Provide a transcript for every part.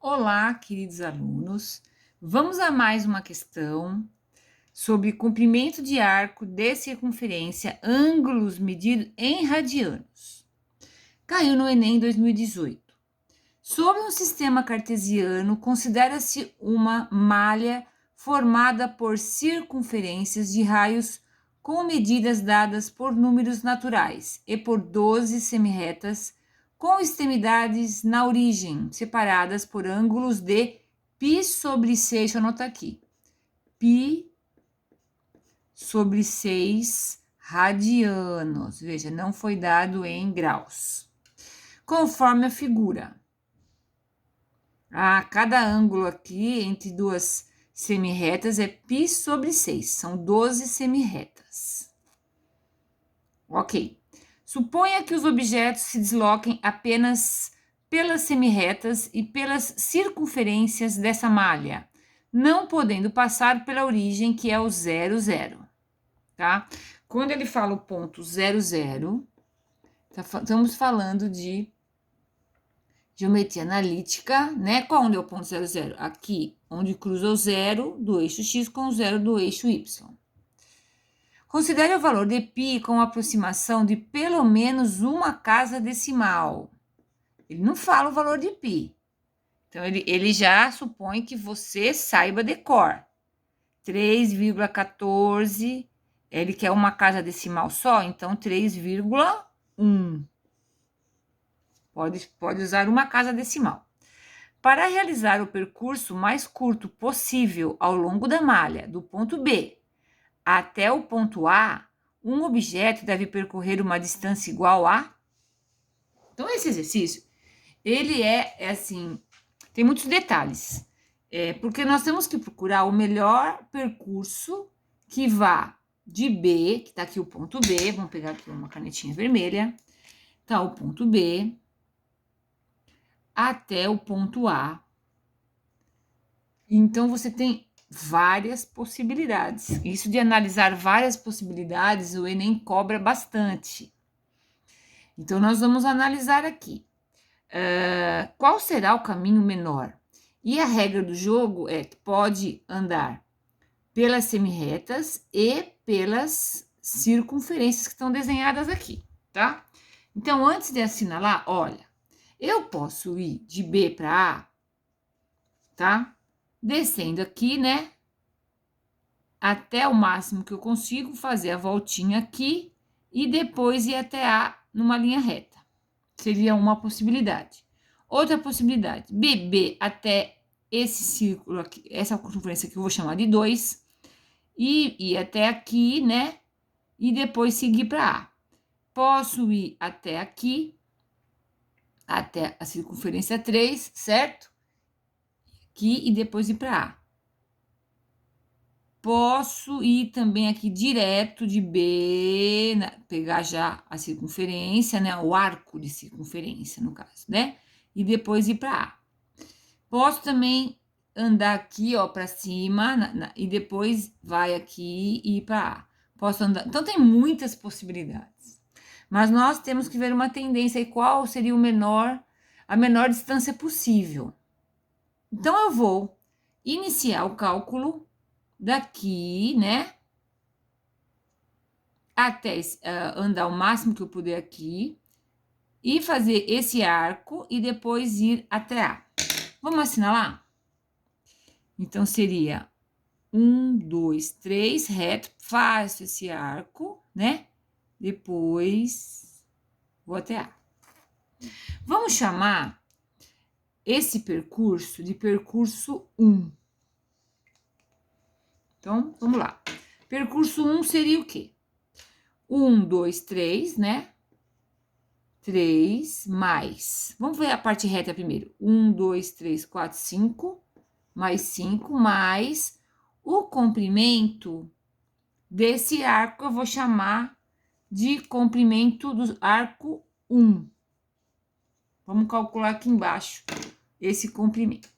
Olá, queridos alunos. Vamos a mais uma questão sobre comprimento de arco de circunferência, ângulos medidos em radianos. Caiu no Enem 2018. Sob um sistema cartesiano, considera-se uma malha formada por circunferências de raios com medidas dadas por números naturais e por 12 semirretas com extremidades na origem, separadas por ângulos de π sobre 6, deixa eu anotar aqui, π sobre 6 radianos, veja, não foi dado em graus, conforme a figura. Cada ângulo aqui entre duas semirretas é π sobre 6, são 12 semirretas. Ok. Suponha que os objetos se desloquem apenas pelas semirretas e pelas circunferências dessa malha, não podendo passar pela origem, que é o 0, 0. Tá? Quando ele fala o ponto 0, 0, estamos falando de geometria analítica, né? Qual onde é o ponto 0, 0? Aqui, onde cruza o 0 do eixo x com o 0 do eixo y. Considere o valor de π com aproximação de pelo menos uma casa decimal. Ele não fala o valor de π. Então, ele já supõe que você saiba de cor. 3,14, ele quer uma casa decimal só, então 3,1. Pode usar uma casa decimal. Para realizar o percurso mais curto possível ao longo da malha, do ponto B até o ponto A, um objeto deve percorrer uma distância igual a... Então, esse exercício, ele é assim, tem muitos detalhes. Porque nós temos que procurar o melhor percurso que vá de B, que está aqui o ponto B, vamos pegar aqui uma canetinha vermelha, tá o ponto B, até o ponto A. Então, você tem várias possibilidades. Isso de analisar várias possibilidades, o Enem cobra bastante. Então, nós vamos analisar aqui. Qual será o caminho menor? E a regra do jogo é que pode andar pelas semirretas e pelas circunferências que estão desenhadas aqui, tá? Então, antes de assinalar, olha, eu posso ir de B para A, tá? Descendo aqui, né? Até o máximo que eu consigo, fazer a voltinha aqui e depois ir até A numa linha reta. Seria uma possibilidade. Outra possibilidade, BB até esse círculo aqui, essa circunferência que eu vou chamar de 2, e ir até aqui, né? E depois seguir para A. Posso ir até aqui, até a circunferência 3, certo? Aqui e depois ir para A. Posso ir também aqui direto de B, pegar já a circunferência, né? O arco de circunferência, no caso, né? E depois ir para A. Posso também andar aqui, ó, para cima, e depois vai aqui e ir para A. Posso andar... Então, tem muitas possibilidades. Mas nós temos que ver uma tendência e qual seria a menor distância possível. Então, eu vou iniciar o cálculo daqui, né? Até andar o máximo que eu puder aqui e fazer esse arco e depois ir até A. Vamos assinalar? Então, seria 1, 2, 3, reto, faço esse arco, né? Depois vou até A. Vamos chamar esse percurso de percurso 1. Então, vamos lá. Percurso 1 seria o quê? 1, 2, 3, né? 3 mais... Vamos ver a parte reta primeiro. 1, 2, 3, 4, 5. Mais 5, mais o comprimento desse arco, eu vou chamar de comprimento do arco 1. Vamos calcular aqui embaixo esse comprimento.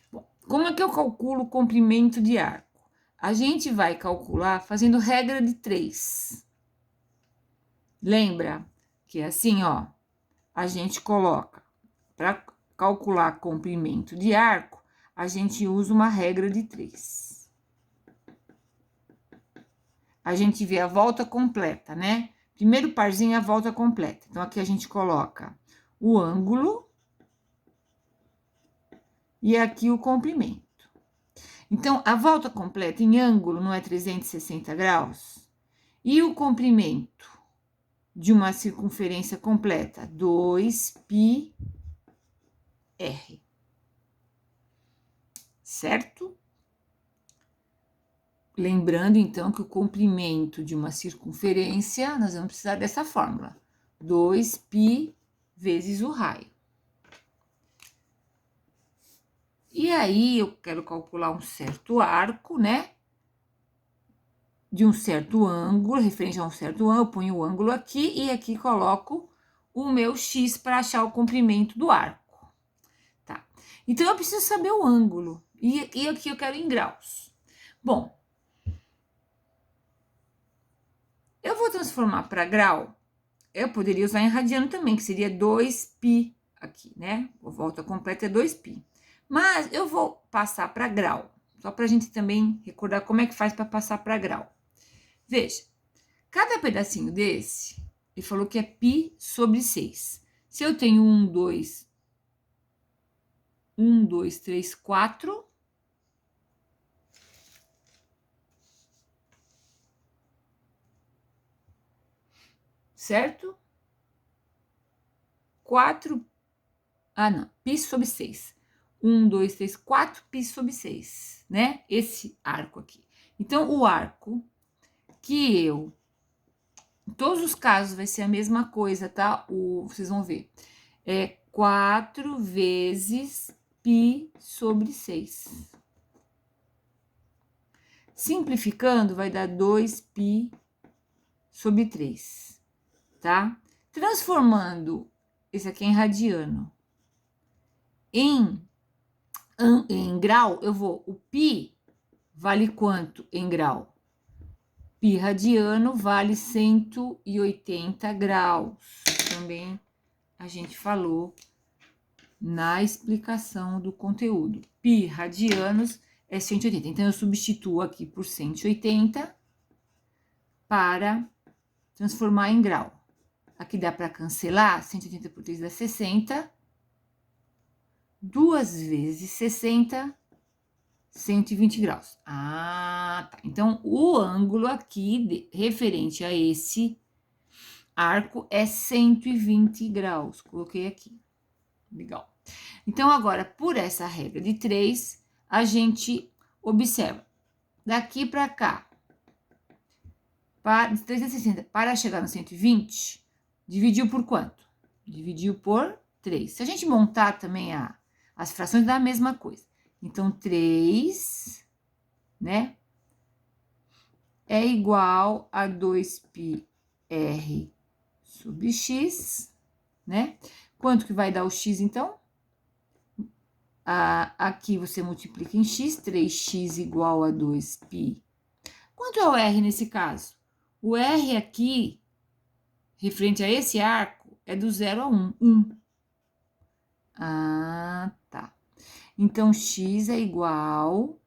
Bom, como é que eu calculo o comprimento de arco? A gente vai calcular fazendo regra de 3. Lembra que é assim, ó, a gente coloca, para calcular comprimento de arco, a gente usa uma regra de 3. A gente vê a volta completa, né? Primeiro parzinho é a volta completa. Então, aqui a gente coloca o ângulo e aqui o comprimento. Então, a volta completa em ângulo não é 360 graus? E o comprimento de uma circunferência completa? 2πr. Certo? Lembrando, então, que o comprimento de uma circunferência, nós vamos precisar dessa fórmula. 2π vezes o raio. E aí, eu quero calcular um certo arco, né? De um certo ângulo, referente a um certo ângulo, eu ponho o ângulo aqui e aqui coloco o meu x para achar o comprimento do arco. Tá? Então, eu preciso saber o ângulo. E aqui eu quero em graus. Bom, eu vou transformar para grau. Eu poderia usar em radiano também, que seria 2π aqui, né? A volta completa é 2π. Mas eu vou passar para grau, só para a gente também recordar como é que faz para passar para grau. Veja, cada pedacinho desse, ele falou que é π sobre 6. Se eu tenho 2, 3, 4... certo? 4... não, π sobre 6. 2, 3, 4 π sobre 6, né? Esse arco aqui. Então, o arco que eu... Em todos os casos vai ser a mesma coisa, tá? Vocês vão ver. É 4 vezes π sobre 6. Simplificando, vai dar 2π sobre 3, tá? Transformando esse aqui em radiano em grau, eu vou... O π vale quanto em grau? Π radiano vale 180 graus. Também a gente falou na explicação do conteúdo. Π radianos é 180. Então, eu substituo aqui por 180 para transformar em grau. Aqui dá para cancelar, 180 por 3 dá 60. 2 vezes 60, 120 graus. Ah, tá. Então, o ângulo aqui, referente a esse arco, é 120 graus. Coloquei aqui. Legal. Então, agora, por essa regra de 3, a gente observa. Daqui para cá, de 360 para chegar no 120, dividiu por quanto? Dividiu por 3. Se a gente montar também as frações, dá a mesma coisa. Então, 3, né, é igual a 2πr sobre x, né? Quanto que vai dar o x, então? Aqui você multiplica em x, 3x igual a 2π. Quanto é o r nesse caso? O r aqui, referente a esse arco, é do 0 a 1, 1. Ah, tá. Então, x é igual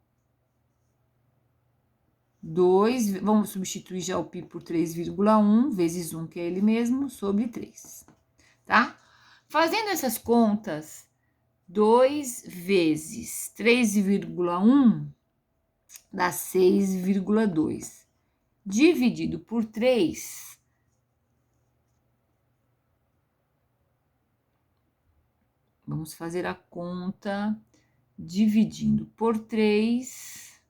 2, vamos substituir já o π por 3,1, vezes 1, que é ele mesmo, sobre 3, tá? Fazendo essas contas, 2 vezes 3,1 dá 6,2. Dividido por 3, vamos fazer a conta dividindo por 3,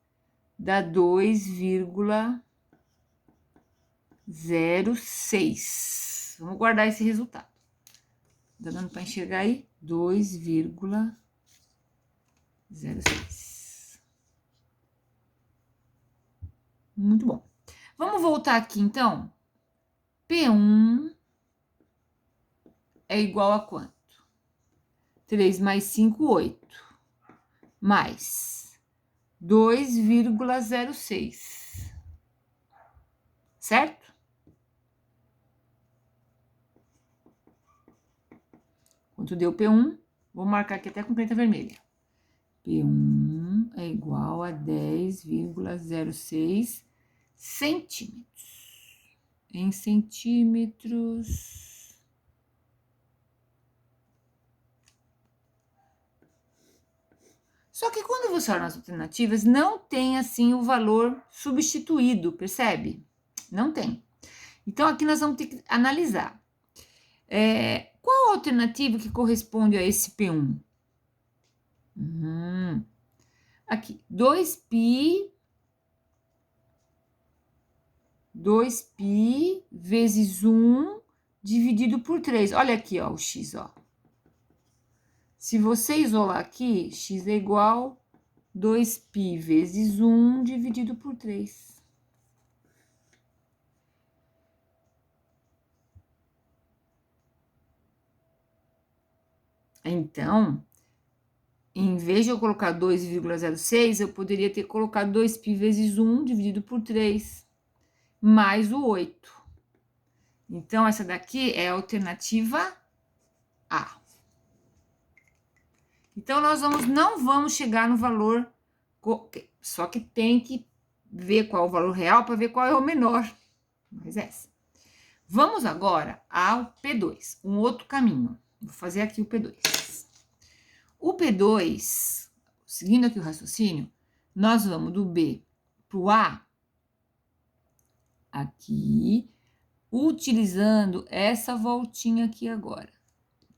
dá 2,06. Vamos guardar esse resultado. Tá dando para enxergar aí? 2,06. Muito bom. Vamos voltar aqui, então. P1 é igual a quanto? 3 mais 5, 8. Mais 2,06. Certo? Quanto deu P1? Vou marcar aqui até com caneta vermelha. P1 é igual a 10,06 centímetros. Em centímetros. Só que quando você olha nas alternativas, não tem assim o valor substituído, percebe? Não tem. Então, aqui nós vamos ter que analisar. Qual a alternativa que corresponde a esse P1? Aqui, 2π vezes 1 dividido por 3. Olha aqui, ó, o x, ó. Se você isolar aqui, x é igual a 2π vezes 1 dividido por 3. Então, em vez de eu colocar 2,06, eu poderia ter colocado 2π vezes 1 dividido por 3, mais o 8. Então, essa daqui é a alternativa A. Então, nós não vamos chegar no valor, só que tem que ver qual é o valor real para ver qual é o menor. Mas essa. Vamos agora ao P2, um outro caminho. Vou fazer aqui o P2. O P2, seguindo aqui o raciocínio, nós vamos do B para o A, aqui, utilizando essa voltinha aqui agora,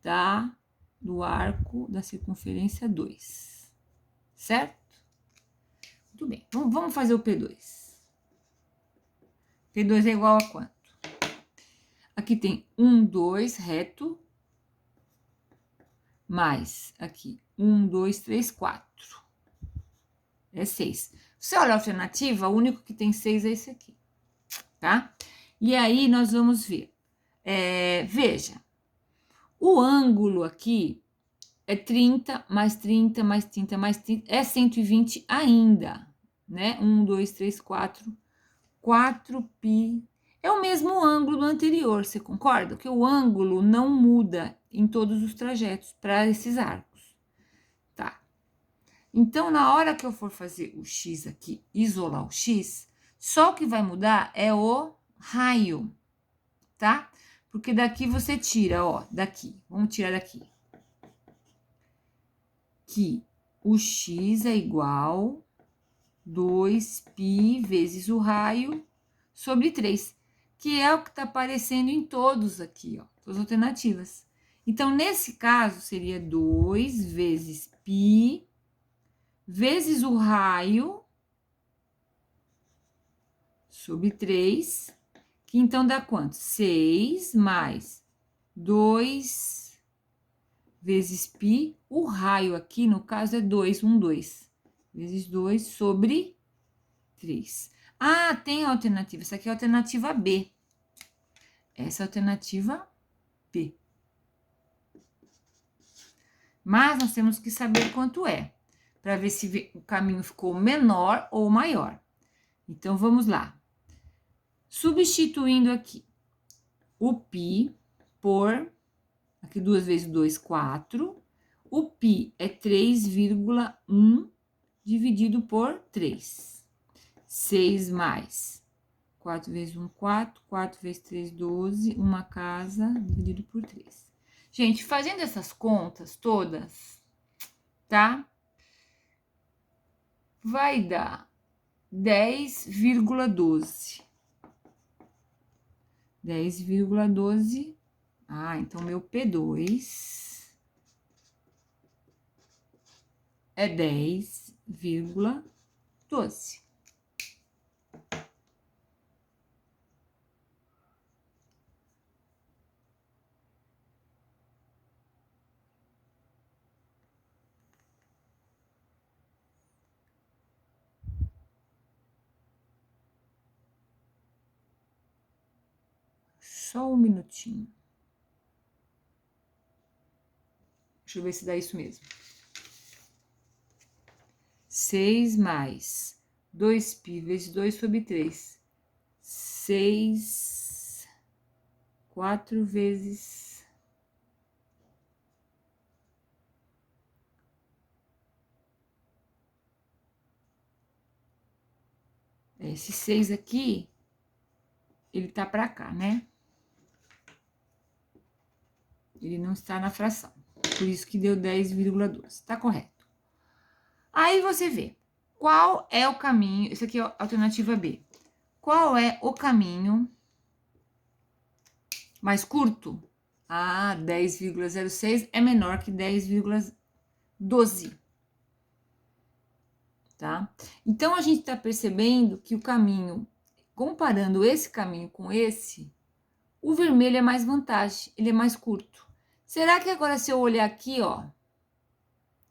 tá? Do arco da circunferência 2, certo? Muito bem, vamos fazer o P2. P2 é igual a quanto? Aqui tem 1, 2, reto, mais aqui, 1, 2, 3, 4. É 6. Você olha a alternativa, o único que tem 6 é esse aqui, tá? E aí, nós vamos ver. Veja, o ângulo aqui é 30, mais 30, mais 30, mais 30, é 120 ainda, né? 1, 2, 3, 4, 4π. É o mesmo ângulo do anterior, você concorda? Que o ângulo não muda em todos os trajetos para esses arcos, tá? Então, na hora que eu for fazer o x aqui, isolar o x, só o que vai mudar é o raio, tá? Porque daqui você tira, ó, daqui, vamos tirar daqui. Que o x é igual 2π vezes o raio sobre 3, que é o que está aparecendo em todos aqui, ó, todas as alternativas. Então, nesse caso, seria 2 vezes π vezes o raio sobre 3, que então dá quanto? 6 mais 2 vezes π, o raio aqui, no caso, é 2, 1, 2, vezes 2 sobre 3. Ah, tem a alternativa, essa aqui é a alternativa B. Essa é a alternativa B. Mas nós temos que saber quanto é, para ver se o caminho ficou menor ou maior. Então, vamos lá. Substituindo aqui o π por, aqui 2 vezes 2, 4. O π é 3,1 dividido por 3. 6 mais 4 vezes 1, 4. 4 vezes 3, 12. Uma casa dividido por 3. Gente, fazendo essas contas todas, tá? Vai dar 10,12. 10,12. Ah, então meu P2 é 10,12. Só um minutinho. Deixa eu ver se dá isso mesmo. 6 mais 2π vezes 2 sobre 3. 6, 4 vezes Esse 6 aqui, ele tá para cá, né? Ele não está na fração. Por isso que deu 10,12. Tá correto. Aí você vê qual é o caminho. Isso aqui é a alternativa B. Qual é o caminho mais curto? Ah, 10,06 é menor que 10,12. Tá? Então, a gente está percebendo que o caminho, comparando esse caminho com esse, o vermelho é mais vantagem, ele é mais curto. Será que agora, se eu olhar aqui, ó,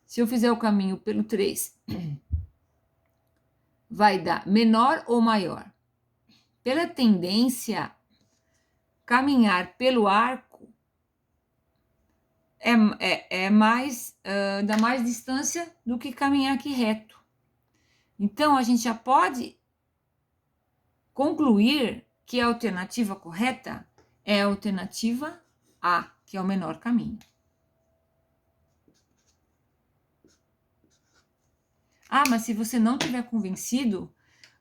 se eu fizer o caminho pelo 3, vai dar menor ou maior? Pela tendência, caminhar pelo arco é mais, dá mais distância do que caminhar aqui reto. Então, a gente já pode concluir que a alternativa correta é a alternativa A, que é o menor caminho. Ah, mas se você não tiver convencido,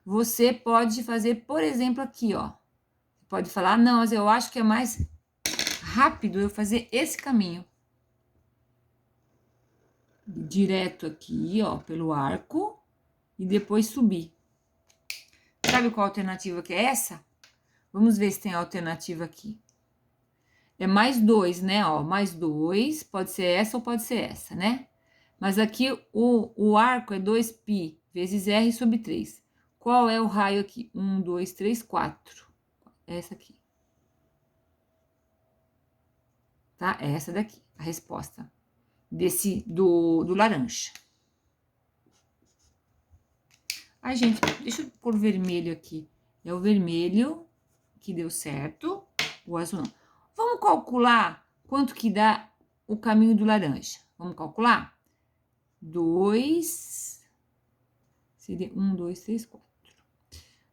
você pode fazer, por exemplo, aqui, ó. Pode falar, não, mas eu acho que é mais rápido eu fazer esse caminho. Direto aqui, ó, pelo arco, e depois subir. Sabe qual alternativa que é essa? Vamos ver se tem alternativa aqui. É mais 2, né? Ó, mais 2, pode ser essa ou pode ser essa, né? Mas aqui o arco é 2π vezes r sobre 3. Qual é o raio aqui? 1, 2, 3, 4. Essa aqui. Tá? É essa daqui, a resposta do laranja. Ai, gente, deixa eu pôr vermelho aqui. É o vermelho que deu certo, o azul não. Vamos calcular quanto que dá o caminho do laranja. Vamos calcular? 2, seria 1, 2, 3, 4.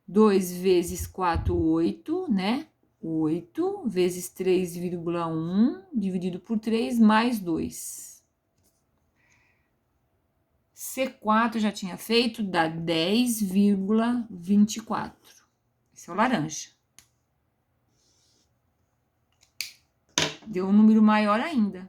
2 vezes 4, 8, né? 8 vezes 3,1 dividido por 3 mais 2. C4 já tinha feito, dá 10,24. Esse é o laranja. Deu um número maior ainda.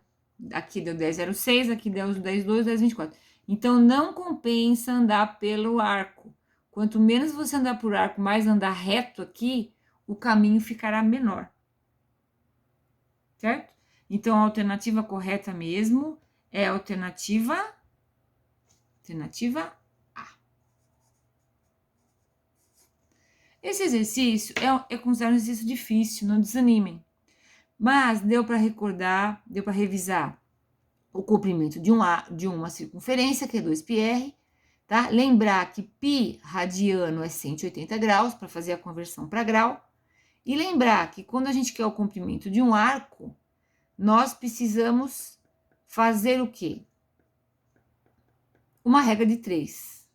Aqui deu 10,06, aqui deu 10,2, 10,24. Então, não compensa andar pelo arco. Quanto menos você andar por arco, mais andar reto aqui, o caminho ficará menor. Certo? Então, a alternativa correta mesmo é a alternativa A. Esse exercício é considerado um exercício difícil, não desanimem. Mas deu para recordar, deu para revisar o comprimento de uma circunferência, que é 2πr, tá? Lembrar que π radiano é 180 graus, para fazer a conversão para grau. E lembrar que quando a gente quer o comprimento de um arco, nós precisamos fazer o quê? Uma regra de 3.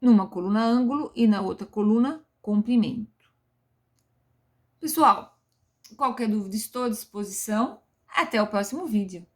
Numa coluna ângulo e na outra coluna comprimento. Pessoal, qualquer dúvida, estou à disposição. Até o próximo vídeo.